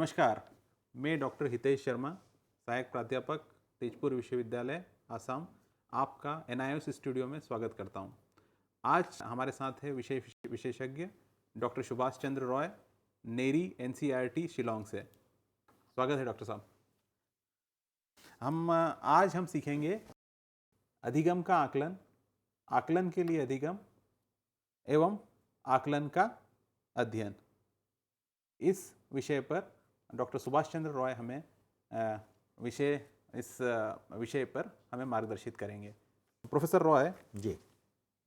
नमस्कार, मैं डॉक्टर हितेश शर्मा, सहायक प्राध्यापक, तेजपुर विश्वविद्यालय, आसाम, आपका एनआईओएस स्टूडियो में स्वागत करता हूं। आज हमारे साथ है विषय विशेषज्ञ डॉक्टर सुभाष चंद्र रॉय, नेरी एनसीईआरटी शिलोंग से। स्वागत है डॉक्टर साहब। आज हम सीखेंगे अधिगम का आकलन, आकलन के लिए अधिगम एवं आकलन का अध्ययन। इस विषय पर डॉक्टर सुभाष चंद्र रॉय हमें इस विषय पर हमें मार्गदर्शित करेंगे। प्रोफेसर रॉय जी,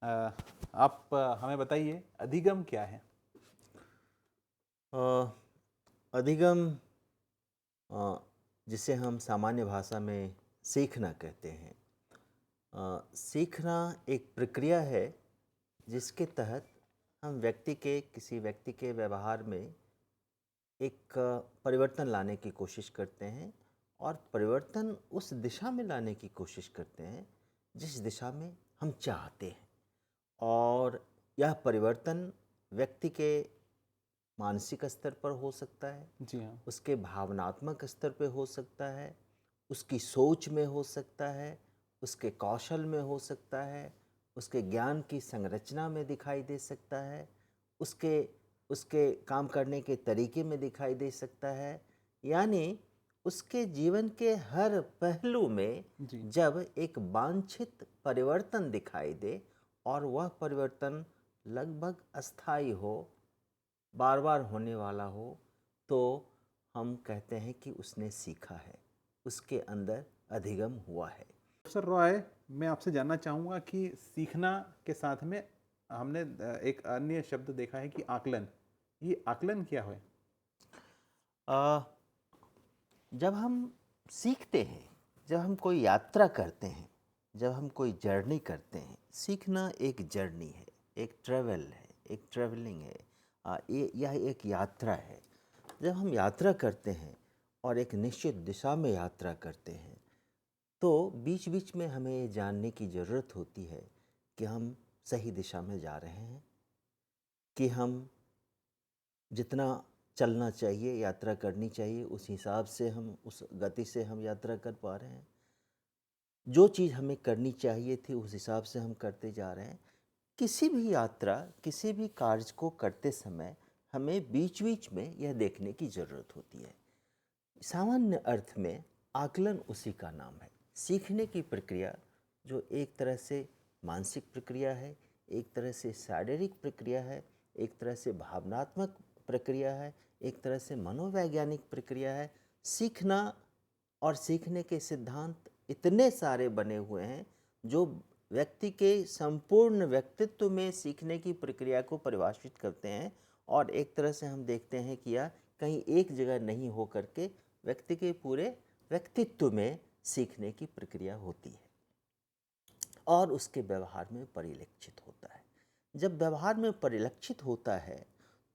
आप हमें बताइए अधिगम क्या है? अधिगम जिसे हम सामान्य भाषा में सीखना कहते हैं। सीखना एक प्रक्रिया है जिसके तहत हम किसी व्यक्ति के व्यवहार में एक परिवर्तन लाने की कोशिश करते हैं और परिवर्तन उस दिशा में लाने की कोशिश करते हैं जिस दिशा में हम चाहते हैं। और यह परिवर्तन व्यक्ति के मानसिक स्तर पर हो सकता है, जी हाँ। उसके भावनात्मक स्तर पे हो सकता है, उसकी सोच में हो सकता है, उसके कौशल में हो सकता है, उसके ज्ञान की संरचना में दिखाई दे सकता है, उसके उसके काम करने के तरीके में दिखाई दे सकता है। यानी उसके जीवन के हर पहलू में जी। जब एक वांछित परिवर्तन दिखाई दे और वह परिवर्तन लगभग अस्थायी हो, बार बार होने वाला हो, तो हम कहते हैं कि उसने सीखा है, उसके अंदर अधिगम हुआ है। प्रोफेसर रॉय, मैं आपसे जानना चाहूँगा कि सीखना के साथ में हमने एक अन्य शब्द देखा है कि आकलन। ये आकलन क्या है? आ, जब हम सीखते हैं, जब हम कोई यात्रा करते हैं, जब हम कोई जर्नी करते हैं, सीखना एक जर्नी है, एक ट्रैवल है, एक ट्रैवलिंग है। यह एक यात्रा है। जब हम यात्रा करते हैं और एक निश्चित दिशा में यात्रा करते हैं, तो बीच बीच में हमें ये जानने की ज़रूरत होती है कि हम सही दिशा में जा रहे हैं, कि हम जितना चलना चाहिए, यात्रा करनी चाहिए, उस हिसाब से हम उस गति से हम यात्रा कर पा रहे हैं। जो चीज़ हमें करनी चाहिए थी उस हिसाब से हम करते जा रहे हैं। किसी भी यात्रा, किसी भी कार्य को करते समय हमें बीच बीच में यह देखने की ज़रूरत होती है। सामान्य अर्थ में आकलन उसी का नाम है। सीखने की प्रक्रिया जो एक तरह से मानसिक प्रक्रिया है, एक तरह से शारीरिक प्रक्रिया है, एक तरह से भावनात्मक प्रक्रिया है, एक तरह से मनोवैज्ञानिक प्रक्रिया है। सीखना और सीखने के सिद्धांत इतने सारे बने हुए हैं जो व्यक्ति के संपूर्ण व्यक्तित्व में सीखने की प्रक्रिया को परिभाषित करते हैं। और एक तरह से हम देखते हैं कि यह कहीं एक जगह नहीं हो करके व्यक्ति के पूरे व्यक्तित्व में सीखने की प्रक्रिया होती है और उसके व्यवहार में परिलक्षित होता है। जब व्यवहार में परिलक्षित होता है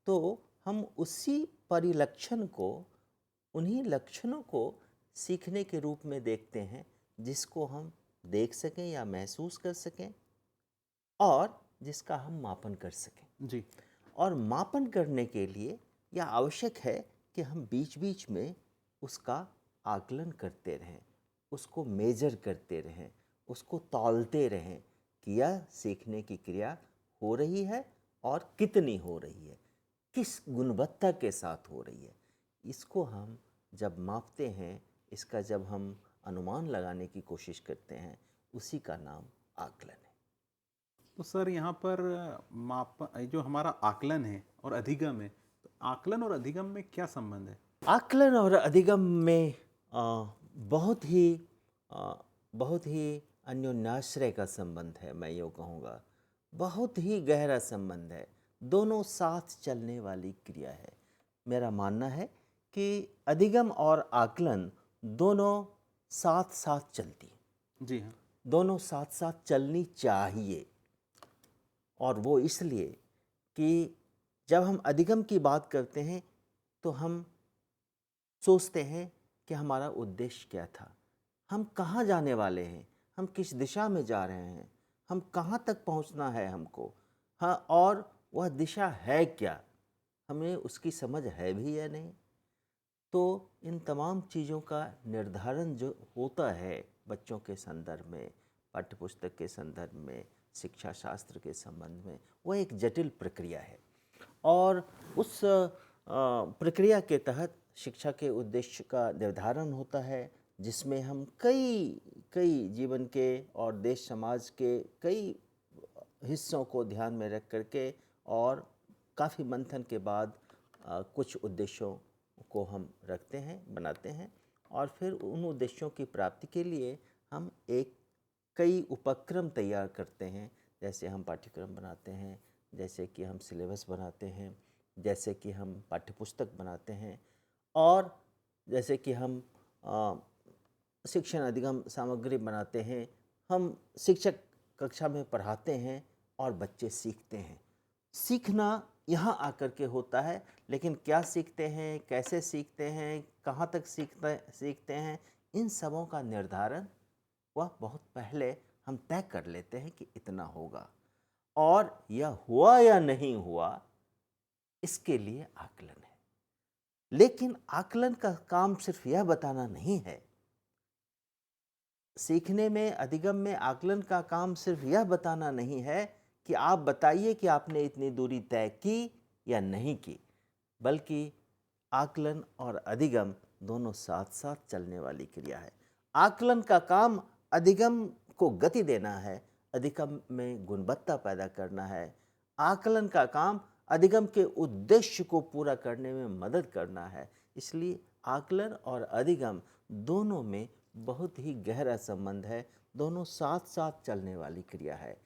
तो हम उसी परिलक्षण को, उन्हीं लक्षणों को सीखने के रूप में देखते हैं जिसको हम देख सकें या महसूस कर सकें और जिसका हम मापन कर सकें। जी। और मापन करने के लिए यह आवश्यक है कि हम बीच बीच में उसका आकलन करते रहें, उसको मेजर करते रहें, उसको तौलते रहें कि यह सीखने की क्रिया हो रही है और कितनी हो रही है, किस गुणवत्ता के साथ हो रही है। इसको हम जब मापते हैं, इसका जब हम अनुमान लगाने की कोशिश करते हैं, उसी का नाम आकलन है। तो सर यहाँ पर जो हमारा आकलन है और अधिगम है, तो आकलन और अधिगम में क्या संबंध है? आकलन और अधिगम में बहुत ही अन्योन्याश्रय का संबंध है। मैं यूँ कहूँगा बहुत ही गहरा संबंध है, दोनों साथ चलने वाली क्रिया है। मेरा मानना है कि अधिगम और आकलन दोनों साथ साथ चलती हैं, जी हाँ। दोनों साथ साथ चलनी चाहिए। और वो इसलिए कि जब हम अधिगम की बात करते हैं तो हम सोचते हैं कि हमारा उद्देश्य क्या था, हम कहाँ जाने वाले हैं, हम किस दिशा में जा रहे हैं, हम कहाँ तक पहुँचना है हमको, हाँ, और वह दिशा है क्या, हमें उसकी समझ है भी या नहीं। तो इन तमाम चीज़ों का निर्धारण जो होता है बच्चों के संदर्भ में, पाठ्यपुस्तक के संदर्भ में, शिक्षा शास्त्र के संबंध में, वह एक जटिल प्रक्रिया है। और उस प्रक्रिया के तहत शिक्षा के उद्देश्य का निर्धारण होता है, जिसमें हम कई कई जीवन के और देश समाज के कई हिस्सों को ध्यान में रख करके और काफ़ी मंथन के बाद कुछ उद्देश्यों को हम रखते हैं, बनाते हैं, और फिर उन उद्देश्यों की प्राप्ति के लिए हम कई उपक्रम तैयार करते हैं। जैसे हम पाठ्यक्रम बनाते हैं, जैसे कि हम सिलेबस बनाते हैं, जैसे कि हम पाठ्यपुस्तक बनाते हैं, और जैसे कि हम शिक्षण अधिगम सामग्री बनाते हैं। हम शिक्षक कक्षा में पढ़ाते हैं और बच्चे सीखते हैं। सीखना यहाँ आकर के होता है, लेकिन क्या सीखते हैं, कैसे सीखते हैं, कहाँ तक सीखते हैं, इन सबों का निर्धारण वह बहुत पहले हम तय कर लेते हैं कि इतना होगा, और यह हुआ या नहीं हुआ इसके लिए आकलन है। लेकिन आकलन का काम सिर्फ यह बताना नहीं है। सीखने में, अधिगम में आकलन का काम सिर्फ यह बताना नहीं है कि आप बताइए कि आपने इतनी दूरी तय की या नहीं की, बल्कि आकलन और अधिगम दोनों साथ साथ चलने वाली क्रिया है। आकलन का काम अधिगम को गति देना है, अधिगम में गुणवत्ता पैदा करना है। आकलन का काम अधिगम के उद्देश्य को पूरा करने में मदद करना है। इसलिए आकलन और अधिगम दोनों में बहुत ही गहरा संबंध है, दोनों साथ साथ चलने वाली क्रिया है।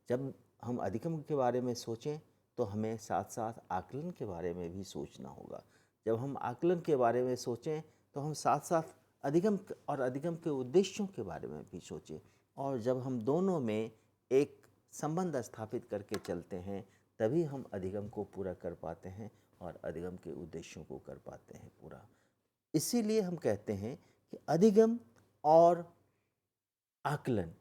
जब हम अधिगम के बारे में सोचें तो हमें साथ साथ आकलन के बारे में भी सोचना होगा। जब हम आकलन के बारे में सोचें तो हम साथ साथ अधिगम और अधिगम के उद्देश्यों के बारे में भी सोचें। और जब हम दोनों में एक संबंध स्थापित करके चलते हैं, तभी हम अधिगम को पूरा कर पाते हैं और अधिगम के उद्देश्यों को कर पाते हैं पूरा। इसीलिए हम कहते हैं कि अधिगम और आकलन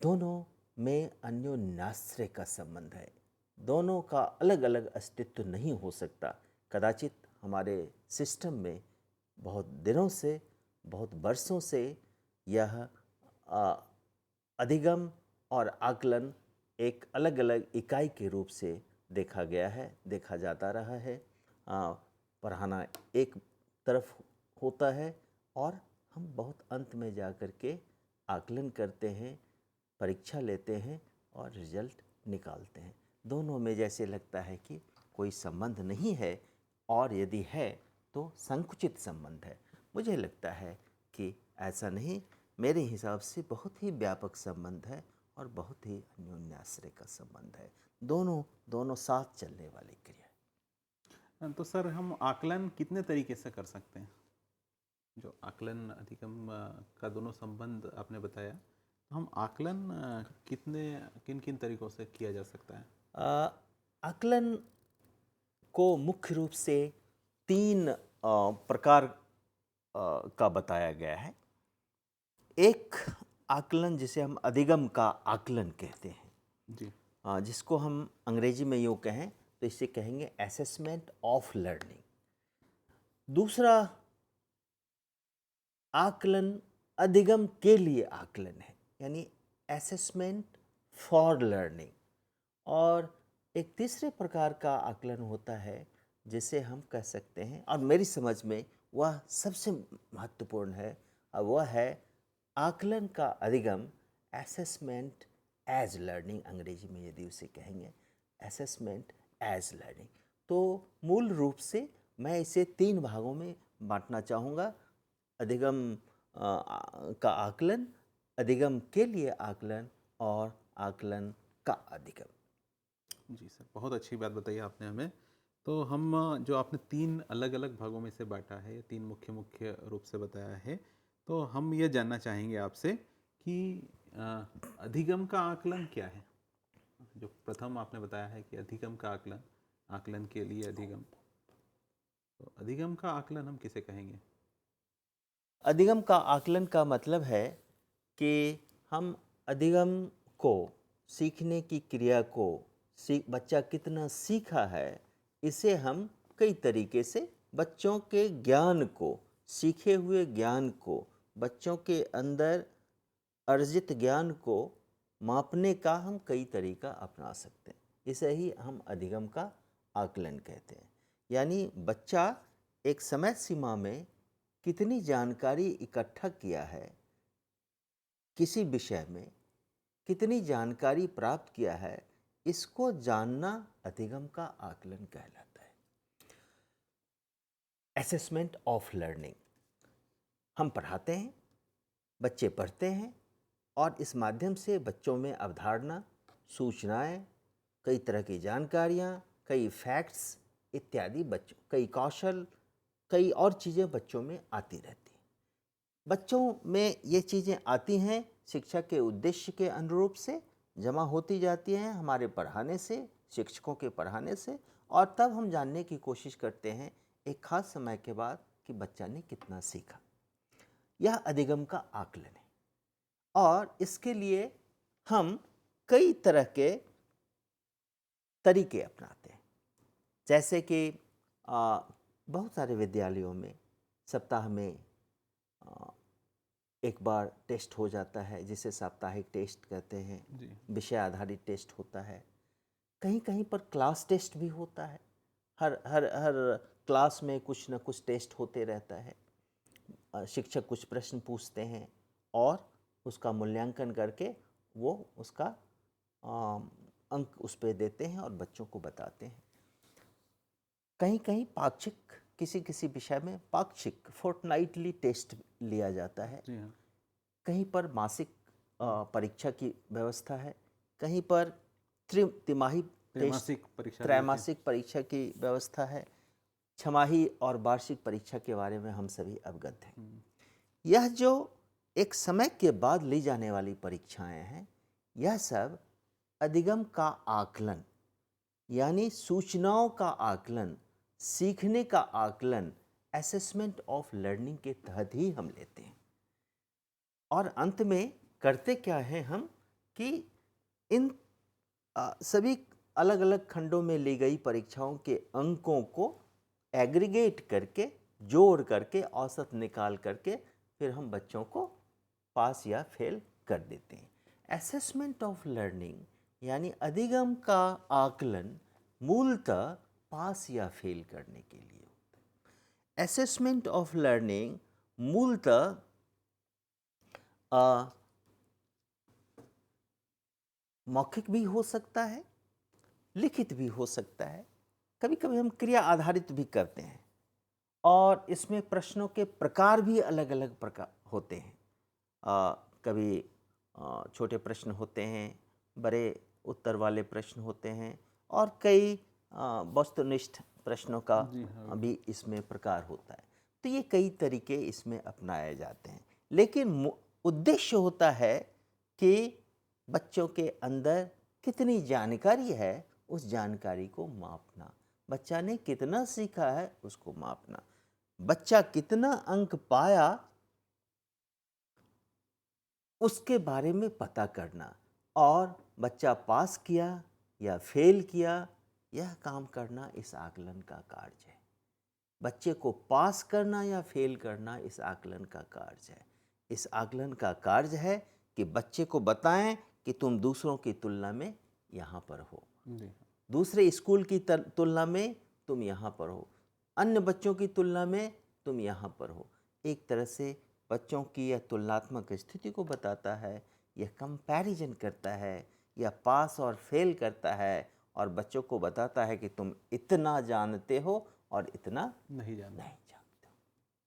दोनों में अन्योन्याश्रय का संबंध है। दोनों का अलग अलग अस्तित्व नहीं हो सकता। कदाचित हमारे सिस्टम में बहुत दिनों से, बहुत वर्षों से यह अधिगम और आकलन एक अलग अलग इकाई के रूप से देखा गया है, देखा जाता रहा है। पढ़ाना एक तरफ होता है और हम बहुत अंत में जा कर के आकलन करते हैं, परीक्षा लेते हैं और रिजल्ट निकालते हैं। दोनों में जैसे लगता है कि कोई संबंध नहीं है, और यदि है तो संकुचित संबंध है। मुझे लगता है कि ऐसा नहीं, मेरे हिसाब से बहुत ही व्यापक संबंध है और बहुत ही अन्योन्याश्रय का संबंध है। दोनों साथ चलने वाली क्रिया है। तो सर, हम आकलन कितने तरीके से कर सकते हैं? जो आकलन अधिगम का दोनों संबंध आपने बताया, तो हम आकलन किन किन तरीकों से किया जा सकता है? आकलन को मुख्य रूप से 3 प्रकार का बताया गया है। एक आकलन जिसे हम अधिगम का आकलन कहते हैं जी। जिसको हम अंग्रेजी में यूँ कहें तो इसे कहेंगे असेसमेंट ऑफ लर्निंग। दूसरा आकलन अधिगम के लिए आकलन है, यानी असेसमेंट फॉर लर्निंग। और एक तीसरे प्रकार का आकलन होता है जिसे हम कह सकते हैं, और मेरी समझ में वह सबसे महत्वपूर्ण है, और वह है आकलन का अधिगम, असेसमेंट एज लर्निंग। अंग्रेजी में यदि उसे कहेंगे असेसमेंट एज लर्निंग। तो मूल रूप से मैं इसे 3 भागों में बांटना चाहूँगा: अधिगम का आकलन, अधिगम के लिए आकलन और आकलन का अधिगम। जी सर, बहुत अच्छी बात बताई आपने हमें। तो हम जो आपने 3 अलग अलग भागों में से बांटा है, 3 मुख्य रूप से बताया है, तो हम ये जानना चाहेंगे आपसे कि अधिगम का आकलन क्या है? जो प्रथम आपने बताया है कि अधिगम का आकलन, आकलन के लिए अधिगम, तो अधिगम का आकलन हम किसे कहेंगे? अधिगम का आकलन का मतलब है कि हम अधिगम को, सीखने की क्रिया को, बच्चा कितना सीखा है, इसे हम कई तरीके से बच्चों के ज्ञान को सीखे हुए ज्ञान को, बच्चों के अंदर अर्जित ज्ञान को मापने का हम कई तरीका अपना सकते हैं। इसे ही हम अधिगम का आकलन कहते हैं। यानी बच्चा एक समय सीमा में कितनी जानकारी इकट्ठा किया है, किसी विषय में कितनी जानकारी प्राप्त किया है, इसको जानना अधिगम का आकलन कहलाता है। असेसमेंट ऑफ लर्निंग, हम पढ़ाते हैं, बच्चे पढ़ते हैं और इस माध्यम से बच्चों में अवधारणा, सूचनाएं, कई तरह की जानकारियां, कई फैक्ट्स इत्यादि बच्चों, कई कौशल, कई और चीज़ें बच्चों में आती रहती हैं। बच्चों में ये चीज़ें आती हैं, शिक्षा के उद्देश्य के अनुरूप से जमा होती जाती हैं हमारे पढ़ाने से, शिक्षकों के पढ़ाने से, और तब हम जानने की कोशिश करते हैं एक खास समय के बाद कि बच्चा ने कितना सीखा। यह अधिगम का आकलन है और इसके लिए हम कई तरह के तरीके अपनाते हैं। जैसे कि बहुत सारे विद्यालयों में सप्ताह में एक बार टेस्ट हो जाता है, जिसे साप्ताहिक टेस्ट कहते हैं। जी। विषय आधारित टेस्ट होता है। कहीं कहीं पर क्लास टेस्ट भी होता है। हर हर हर क्लास में कुछ न कुछ टेस्ट होते रहता है। शिक्षक कुछ प्रश्न पूछते हैं और उसका मूल्यांकन करके वो उसका अंक उस पर देते हैं और बच्चों को बताते हैं। कहीं कहीं पाक्षिक, किसी किसी विषय में पाक्षिक फोर्टनाइटली टेस्ट लिया जाता है। जी हाँ। कहीं पर मासिक परीक्षा की व्यवस्था है, कहीं पर तिमाही टेस्ट, त्रैमासिक परीक्षा की व्यवस्था है, छमाही और वार्षिक परीक्षा के बारे में हम सभी अवगत हैं। यह जो एक समय के बाद ली जाने वाली परीक्षाएं हैं, यह सब अधिगम का आकलन, यानी सूचनाओं का आकलन, सीखने का आकलन, असेसमेंट ऑफ लर्निंग के तहत ही हम लेते हैं। और अंत में करते क्या है हम कि इन सभी अलग अलग खंडों में ली गई परीक्षाओं के अंकों को एग्रीगेट करके, जोड़ करके, औसत निकाल करके फिर हम बच्चों को पास या फेल कर देते हैं। असेसमेंट ऑफ लर्निंग यानी अधिगम का आकलन मूलतः पास या फेल करने के लिए होता है। असेसमेंट ऑफ लर्निंग मूलतः मौखिक भी हो सकता है, लिखित भी हो सकता है, कभी कभी हम क्रिया आधारित भी करते हैं और इसमें प्रश्नों के प्रकार भी अलग अलग प्रकार होते हैं। कभी छोटे प्रश्न होते हैं, बड़े उत्तर वाले प्रश्न होते हैं और कई वस्तुनिष्ठ प्रश्नों का भी इसमें प्रकार होता है। तो ये कई तरीके इसमें अपनाए जाते हैं, लेकिन उद्देश्य होता है कि बच्चों के अंदर कितनी जानकारी है उस जानकारी को मापना, बच्चा ने कितना सीखा है उसको मापना, बच्चा कितना अंक पाया उसके बारे में पता करना, और बच्चा पास किया या फेल किया यह काम करना इस आकलन का कार्य है। बच्चे को पास करना या फेल करना इस आकलन का कार्य है। इस आकलन का कार्य है कि बच्चे को बताएं कि तुम दूसरों की तुलना में यहाँ पर हो, दूसरे स्कूल की तुलना में तुम यहाँ पर हो, अन्य बच्चों की तुलना में तुम यहाँ पर हो। एक तरह से बच्चों की यह तुलनात्मक स्थिति को बताता है, यह कंपैरिजन करता है, यह पास और फेल करता है और बच्चों को बताता है कि तुम इतना जानते हो और इतना नहीं जानते हो।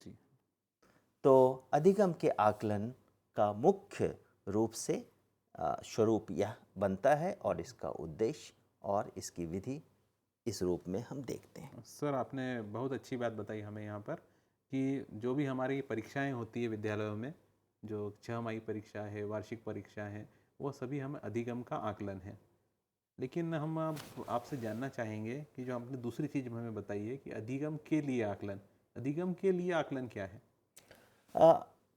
जी। तो अधिगम के आकलन का मुख्य रूप से स्वरूप यह बनता है और इसका उद्देश्य और इसकी विधि इस रूप में हम देखते हैं। सर, आपने बहुत अच्छी बात बताई हमें यहाँ पर कि जो भी हमारी परीक्षाएं होती है विद्यालयों में, जो 6 माही परीक्षा है, वार्षिक परीक्षा है, वो सभी हमें अधिगम का आकलन है। लेकिन हम आपसे जानना चाहेंगे कि जो आपने दूसरी चीज़ हमें बताई है कि अधिगम के लिए आकलन, अधिगम के लिए आकलन क्या है?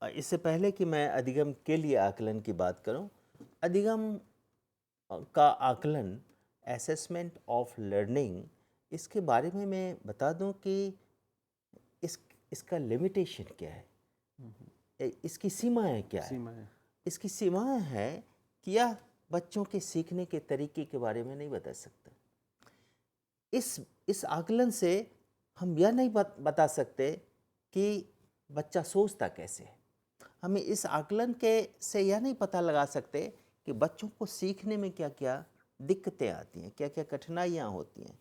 इससे पहले कि मैं अधिगम के लिए आकलन की बात करूं, अधिगम का आकलन, असेसमेंट ऑफ लर्निंग, इसके बारे में मैं बता दूं कि इसका लिमिटेशन क्या है, इसकी सीमाएं क्या है। सीमा है। इसकी सीमाएं है कि यह बच्चों के सीखने के तरीके के बारे में नहीं बता सकता। इस आकलन से हम यह नहीं बता सकते कि बच्चा सोचता कैसे है। हमें इस आकलन के से यह नहीं पता लगा सकते कि बच्चों को सीखने में क्या क्या दिक्कतें आती हैं, क्या क्या कठिनाइयाँ होती हैं।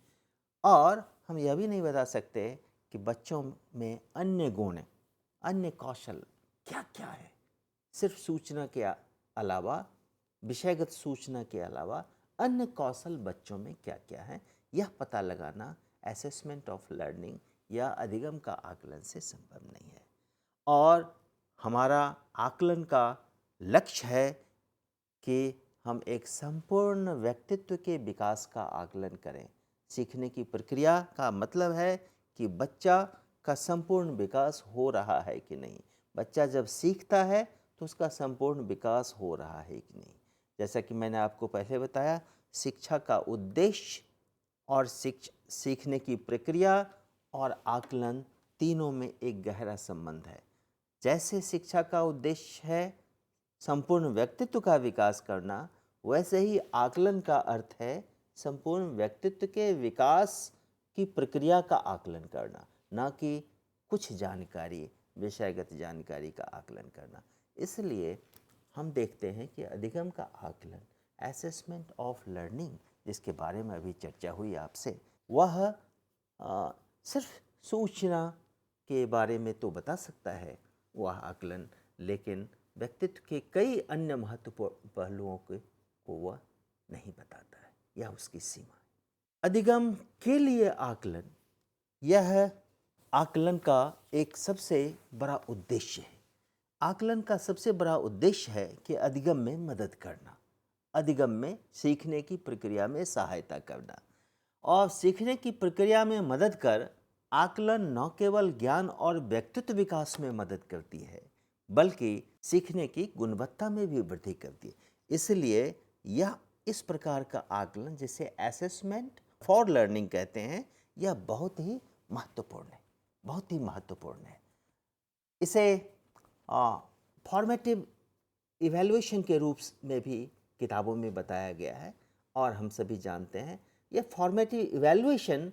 और हम यह भी नहीं बता सकते कि बच्चों में अन्य गुण, अन्य कौशल क्या क्या है। सिर्फ सूचना के अलावा, विषयगत सूचना के अलावा अन्य कौशल बच्चों में क्या क्या है, यह पता लगाना असेसमेंट ऑफ लर्निंग या अधिगम का आकलन से संभव नहीं है। और हमारा आकलन का लक्ष्य है कि हम एक संपूर्ण व्यक्तित्व के विकास का आकलन करें। सीखने की प्रक्रिया का मतलब है कि बच्चा का संपूर्ण विकास हो रहा है कि नहीं। बच्चा जब सीखता है तो उसका संपूर्ण विकास हो रहा है कि नहीं। जैसा कि मैंने आपको पहले बताया, शिक्षा का उद्देश्य और सीखने की प्रक्रिया और आकलन तीनों में एक गहरा संबंध है। जैसे शिक्षा का उद्देश्य है संपूर्ण व्यक्तित्व का विकास करना, वैसे ही आकलन का अर्थ है संपूर्ण व्यक्तित्व के विकास की प्रक्रिया का आकलन करना, ना कि कुछ जानकारी, विषयगत जानकारी का आकलन करना। इसलिए हम देखते हैं कि अधिगम का आकलन, असेसमेंट ऑफ लर्निंग, जिसके बारे में अभी चर्चा हुई आपसे, वह सिर्फ सूचना के बारे में तो बता सकता है वह आकलन, लेकिन व्यक्तित्व के कई अन्य महत्वपूर्ण पहलुओं को वह नहीं बताता है। यह उसकी सीमा है। अधिगम के लिए आकलन, यह आकलन का एक सबसे बड़ा उद्देश्य है। आकलन का सबसे बड़ा उद्देश्य है कि अधिगम में मदद करना, अधिगम में सीखने की प्रक्रिया में सहायता करना। और सीखने की प्रक्रिया में मदद कर आकलन न केवल ज्ञान और व्यक्तित्व विकास में मदद करती है, बल्कि सीखने की गुणवत्ता में भी वृद्धि करती है। इसलिए यह इस प्रकार का आकलन, जिसे असेसमेंट फॉर लर्निंग कहते हैं, यह बहुत ही महत्वपूर्ण है, बहुत ही महत्वपूर्ण है। इसे फॉर्मेटिव इवैल्यूएशन के रूप में भी किताबों में बताया गया है। और हम सभी जानते हैं यह फॉर्मेटिव इवैल्यूएशन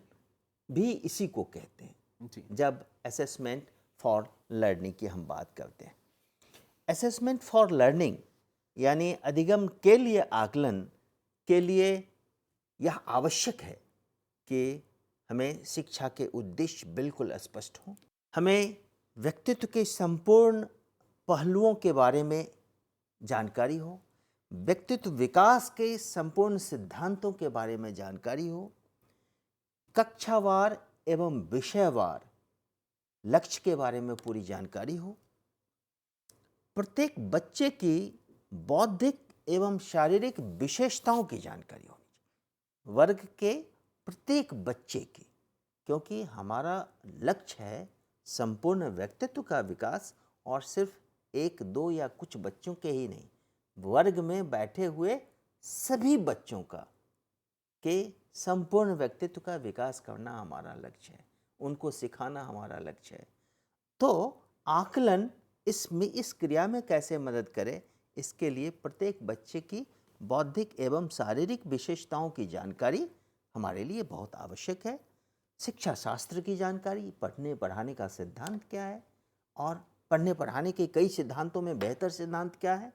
भी इसी को कहते हैं जी। जब असेसमेंट फॉर लर्निंग की हम बात करते हैं। असेसमेंट फॉर लर्निंग यानी अधिगम के लिए आकलन के लिए यह आवश्यक है कि हमें शिक्षा के उद्देश्य बिल्कुल स्पष्ट हों, हमें व्यक्तित्व के संपूर्ण पहलुओं के बारे में जानकारी हो, व्यक्तित्व विकास के संपूर्ण सिद्धांतों के बारे में जानकारी हो, कक्षावार एवं विषयवार लक्ष्य के बारे में पूरी जानकारी हो, प्रत्येक बच्चे की बौद्धिक एवं शारीरिक विशेषताओं की जानकारी होनी चाहिए, वर्ग के प्रत्येक बच्चे की, क्योंकि हमारा लक्ष्य है संपूर्ण व्यक्तित्व का विकास। और सिर्फ एक दो या कुछ बच्चों के ही नहीं, वर्ग में बैठे हुए सभी बच्चों का के संपूर्ण व्यक्तित्व का विकास करना हमारा लक्ष्य है, उनको सिखाना हमारा लक्ष्य है। तो आकलन इस क्रिया में कैसे मदद करे, इसके लिए प्रत्येक बच्चे की बौद्धिक एवं शारीरिक विशेषताओं की जानकारी हमारे लिए बहुत आवश्यक है। शिक्षा शास्त्र की जानकारी, पढ़ने पढ़ाने का सिद्धांत क्या है और पढ़ने पढ़ाने के कई सिद्धांतों में बेहतर सिद्धांत क्या है,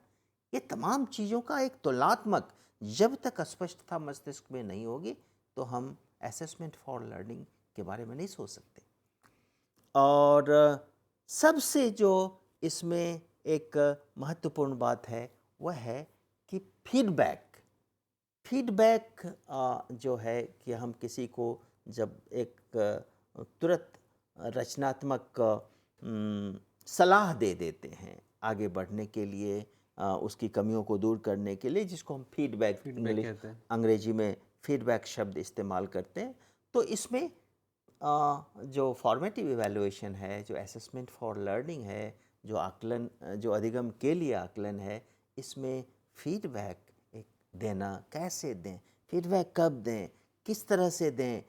ये तमाम चीज़ों का एक तुलनात्मक जब तक स्पष्टता मस्तिष्क में नहीं होगी तो हम असेसमेंट फॉर लर्निंग के बारे में नहीं सोच सकते। और सबसे जो इसमें एक महत्वपूर्ण बात है वह है कि फीडबैक जो है कि हम किसी को जब एक तुरंत रचनात्मक सलाह दे देते हैं आगे बढ़ने के लिए, उसकी कमियों को दूर करने के लिए, जिसको हम फीडबैक कहते हैं। अंग्रेजी में फीडबैक शब्द इस्तेमाल करते हैं। तो इसमें जो फॉर्मेटिव इवैल्यूएशन है, जो असेसमेंट फॉर लर्निंग है, जो आकलन, जो अधिगम के लिए आकलन है, इसमें फीडबैक एक देना कैसे दें, फीडबैक कब दें, किस तरह से दें,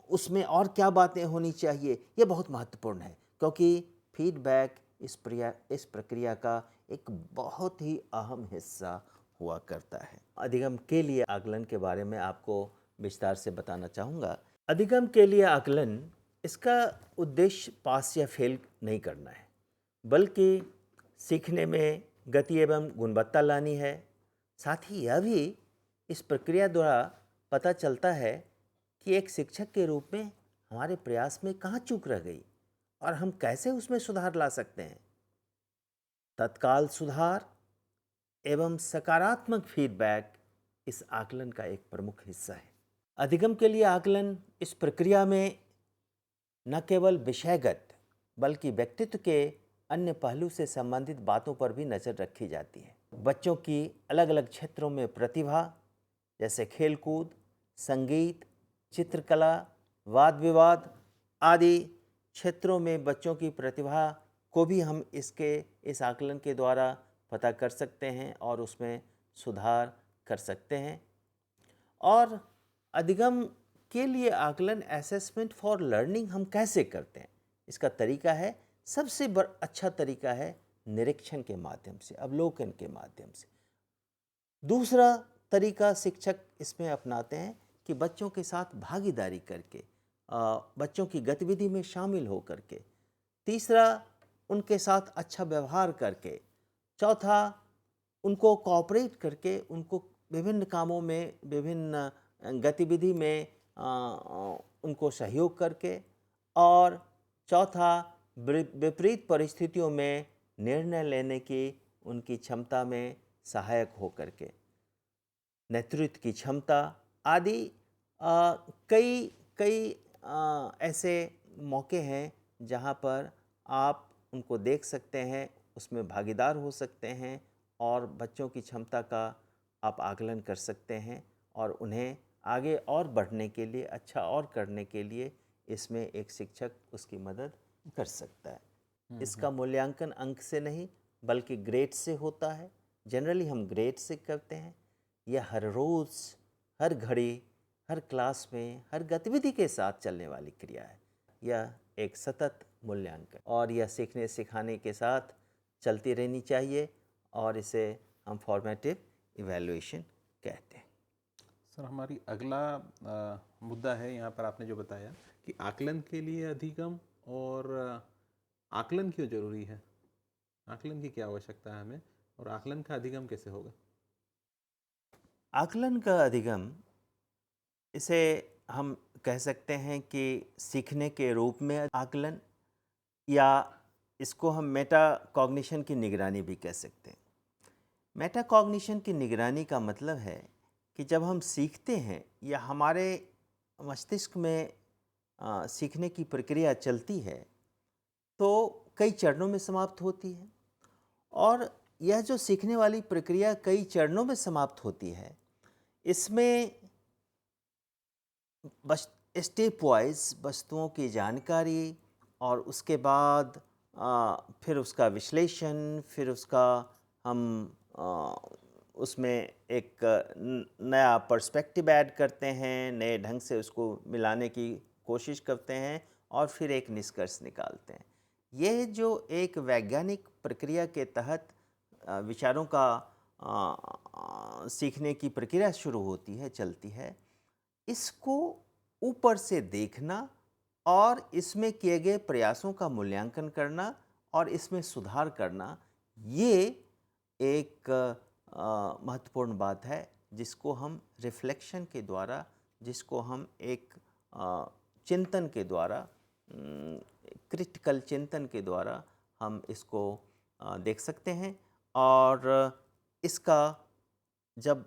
उसमें और क्या बातें होनी चाहिए, ये बहुत महत्वपूर्ण है, क्योंकि फीडबैक इस प्रक्रिया का एक बहुत ही अहम हिस्सा हुआ करता है। अधिगम के लिए आकलन के बारे में आपको विस्तार से बताना चाहूँगा। अधिगम के लिए आकलन, इसका उद्देश्य पास या फेल नहीं करना है, बल्कि सीखने में गति एवं गुणवत्ता लानी है। साथ ही यह भी इस प्रक्रिया द्वारा पता चलता है कि एक शिक्षक के रूप में हमारे प्रयास में कहाँ चूक रह गई और हम कैसे उसमें सुधार ला सकते हैं। तत्काल सुधार एवं सकारात्मक फीडबैक इस आकलन का एक प्रमुख हिस्सा है। अधिगम के लिए आकलन इस प्रक्रिया में न केवल विषयगत बल्कि व्यक्तित्व के अन्य पहलू से संबंधित बातों पर भी नज़र रखी जाती है। बच्चों की अलग अलग क्षेत्रों में प्रतिभा, जैसे खेलकूद, संगीत, चित्रकला, वाद विवाद आदि क्षेत्रों में बच्चों की प्रतिभा को भी हम इस आकलन के द्वारा पता कर सकते हैं और उसमें सुधार कर सकते हैं। और अधिगम के लिए आकलन असेसमेंट फॉर लर्निंग हम कैसे करते हैं, इसका तरीका है, सबसे अच्छा तरीका है निरीक्षण के माध्यम से, अवलोकन के माध्यम से। दूसरा तरीका शिक्षक इसमें अपनाते हैं कि बच्चों के साथ भागीदारी करके, बच्चों की गतिविधि में शामिल हो करके। तीसरा, उनके साथ अच्छा व्यवहार करके। चौथा, उनको कोऑपरेट करके, उनको विभिन्न कामों में, विभिन्न गतिविधि में उनको सहयोग करके। और चौथा, विपरीत परिस्थितियों में निर्णय लेने की उनकी क्षमता में सहायक हो करके। नेतृत्व की क्षमता आदि कई ऐसे मौके हैं जहाँ पर आप उनको देख सकते हैं, उसमें भागीदार हो सकते हैं और बच्चों की क्षमता का आप आकलन कर सकते हैं और उन्हें आगे और बढ़ने के लिए, अच्छा और करने के लिए इसमें एक शिक्षक उसकी मदद कर सकता है। इसका मूल्यांकन अंक से नहीं बल्कि ग्रेड से होता है। जनरली हम ग्रेड से करते हैं। यह हर रोज़, हर घड़ी, हर क्लास में, हर गतिविधि के साथ चलने वाली क्रिया है। यह एक सतत मूल्यांकन और यह सीखने सिखाने के साथ चलती रहनी चाहिए और इसे हम फॉर्मेटिव इवैल्यूएशन कहते हैं। सर, हमारी अगला मुद्दा है यहाँ पर आपने जो बताया कि आकलन के लिए अधिगम, और आकलन क्यों जरूरी है, आकलन की क्या आवश्यकता है हमें, और आकलन का अधिगम कैसे होगा? आकलन का अधिगम, इसे हम कह सकते हैं कि सीखने के रूप में आकलन, या इसको हम मेटा कॉग्निशन की निगरानी भी कह सकते हैं। मेटा कॉग्निशन की निगरानी का मतलब है कि जब हम सीखते हैं या हमारे मस्तिष्क में सीखने की प्रक्रिया चलती है तो कई चरणों में समाप्त होती है, और यह जो सीखने वाली प्रक्रिया कई चरणों में समाप्त होती है, इसमें बस स्टेप वाइज वस्तुओं की जानकारी और उसके बाद फिर उसका विश्लेषण, फिर उसका हम उसमें एक नया पर्सपेक्टिव ऐड करते हैं, नए ढंग से उसको मिलाने की कोशिश करते हैं और फिर एक निष्कर्ष निकालते हैं। यह जो एक वैज्ञानिक प्रक्रिया के तहत विचारों का सीखने की प्रक्रिया शुरू होती है, चलती है, इसको ऊपर से देखना और इसमें किए गए प्रयासों का मूल्यांकन करना और इसमें सुधार करना, ये एक महत्वपूर्ण बात है जिसको हम रिफ्लेक्शन के द्वारा, जिसको हम एक चिंतन के द्वारा, क्रिटिकल चिंतन के द्वारा हम इसको देख सकते हैं। और इसका जब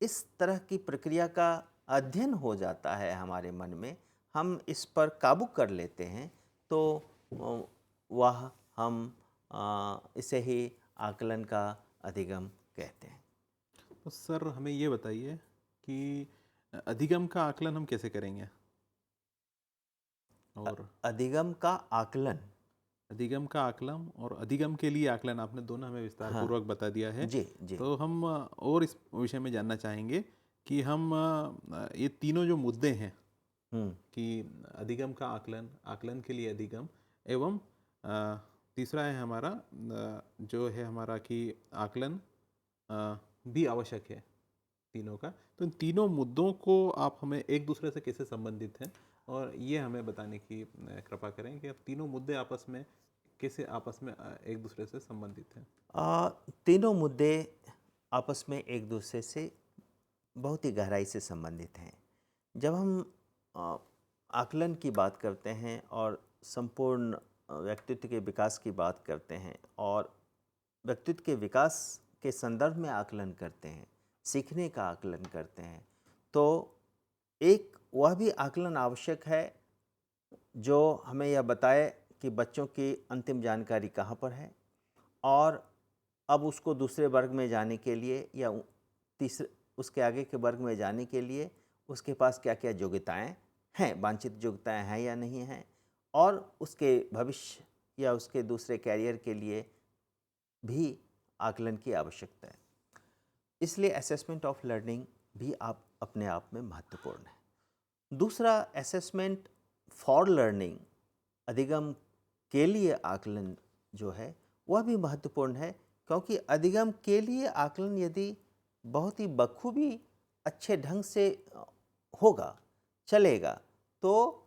इस तरह की प्रक्रिया का अध्ययन हो जाता है हमारे मन में, हम इस पर काबू कर लेते हैं, तो वह हम इसे ही आकलन का अधिगम कहते हैं। तो सर, हमें ये बताइए कि अधिगम का आकलन हम कैसे करेंगे? और अधिगम का आकलन, अधिगम का आकलन और अधिगम के लिए आकलन, आपने दोनों हमें विस्तार पूर्वक बता दिया है। जी जी। तो हम और इस विषय में जानना चाहेंगे कि हम ये तीनों जो मुद्दे हैं, कि अधिगम का आकलन, आकलन के लिए अधिगम, एवं तीसरा है हमारा जो है हमारा कि आकलन भी आवश्यक है तीनों का। तो इन तीनों मुद्दों को आप हमें एक दूसरे से कैसे संबंधित हैं और ये हमें बताने की कृपा करें कि अब तीनों मुद्दे आपस में कैसे एक दूसरे से संबंधित हैं। तीनों मुद्दे आपस में एक दूसरे से बहुत ही गहराई से संबंधित हैं। जब हम आकलन की बात करते हैं और संपूर्ण व्यक्तित्व के विकास की बात करते हैं और व्यक्तित्व के विकास के संदर्भ में आकलन करते हैं, सीखने का आकलन करते हैं, तो एक वह भी आकलन आवश्यक है जो हमें यह बताए कि बच्चों की अंतिम जानकारी कहाँ पर है और अब उसको दूसरे वर्ग में जाने के लिए या तीसरे उसके आगे के वर्ग में जाने के लिए उसके पास क्या क्या योग्यताएं हैं, वांछित योग्यताएं हैं या नहीं हैं, और उसके भविष्य या उसके दूसरे कैरियर के लिए भी आकलन की आवश्यकता है। इसलिए असेसमेंट ऑफ लर्निंग भी आप अपने आप में महत्वपूर्ण है। दूसरा, असेसमेंट फॉर लर्निंग, अधिगम के लिए आकलन जो है वह भी महत्वपूर्ण है, क्योंकि अधिगम के लिए आकलन यदि बहुत ही बखूबी अच्छे ढंग से होगा, चलेगा, तो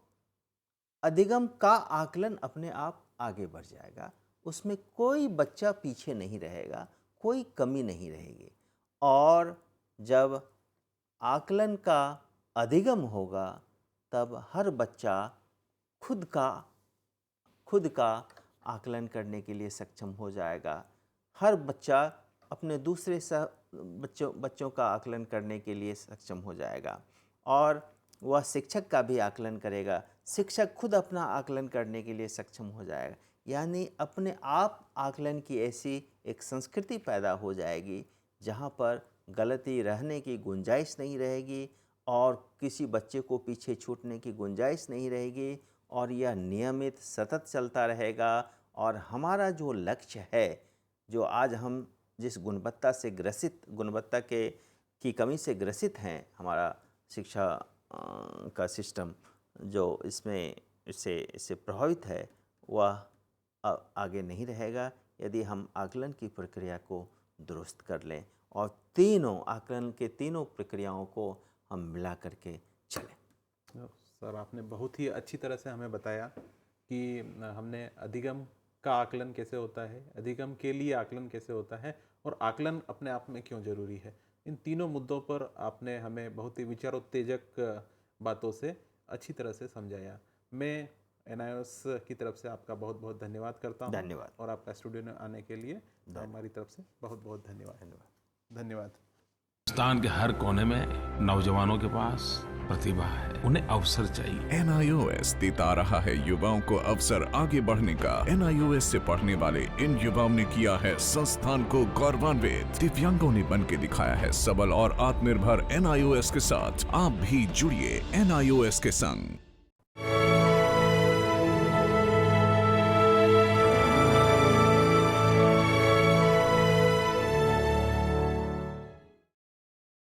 अधिगम का आकलन अपने आप आगे बढ़ जाएगा। उसमें कोई बच्चा पीछे नहीं रहेगा, कोई कमी नहीं रहेगी। और जब आकलन का अधिगम होगा तब हर बच्चा खुद का आकलन करने के लिए सक्षम हो जाएगा। हर बच्चा अपने दूसरे बच्चों का आकलन करने के लिए सक्षम हो जाएगा और वह शिक्षक का भी आकलन करेगा। शिक्षक खुद अपना आकलन करने के लिए सक्षम हो जाएगा। यानी अपने आप आकलन की ऐसी एक संस्कृति पैदा हो जाएगी जहाँ पर गलती रहने की गुंजाइश नहीं रहेगी और किसी बच्चे को पीछे छूटने की गुंजाइश नहीं रहेगी, और यह नियमित सतत चलता रहेगा। और हमारा जो लक्ष्य है, जो आज हम जिस गुणवत्ता की कमी से ग्रसित हैं, हमारा शिक्षा का सिस्टम जो इससे प्रभावित है, वह आगे नहीं रहेगा यदि हम आकलन की प्रक्रिया को दुरुस्त कर लें और आकलन के तीनों प्रक्रियाओं को हम मिला करके चलें। सर, आपने बहुत ही अच्छी तरह से हमें बताया कि हमने अधिगम का आकलन कैसे होता है, अधिगम के लिए आकलन कैसे होता है और आकलन अपने आप में क्यों ज़रूरी है। इन तीनों मुद्दों पर आपने हमें बहुत ही विचारोत्तेजक बातों से अच्छी तरह से समझाया। मैं NIOS की तरफ से आपका बहुत बहुत धन्यवाद करता हूँ। धन्यवाद। और आपका स्टूडियो में आने के लिए हमारी तरफ से बहुत बहुत धन्यवाद। हिंदुस्तान के हर कोने में नौजवानों के पास प्रतिभा है, उन्हें अवसर चाहिए। NIOS देता रहा है युवाओं को अवसर आगे बढ़ने का। NIOS से पढ़ने वाले इन युवाओं ने किया है संस्थान को गौरवान्वित। दिव्यांगों ने बन के दिखाया है सबल और आत्मनिर्भर। NIOS के साथ आप भी जुड़िए NIOS के संग।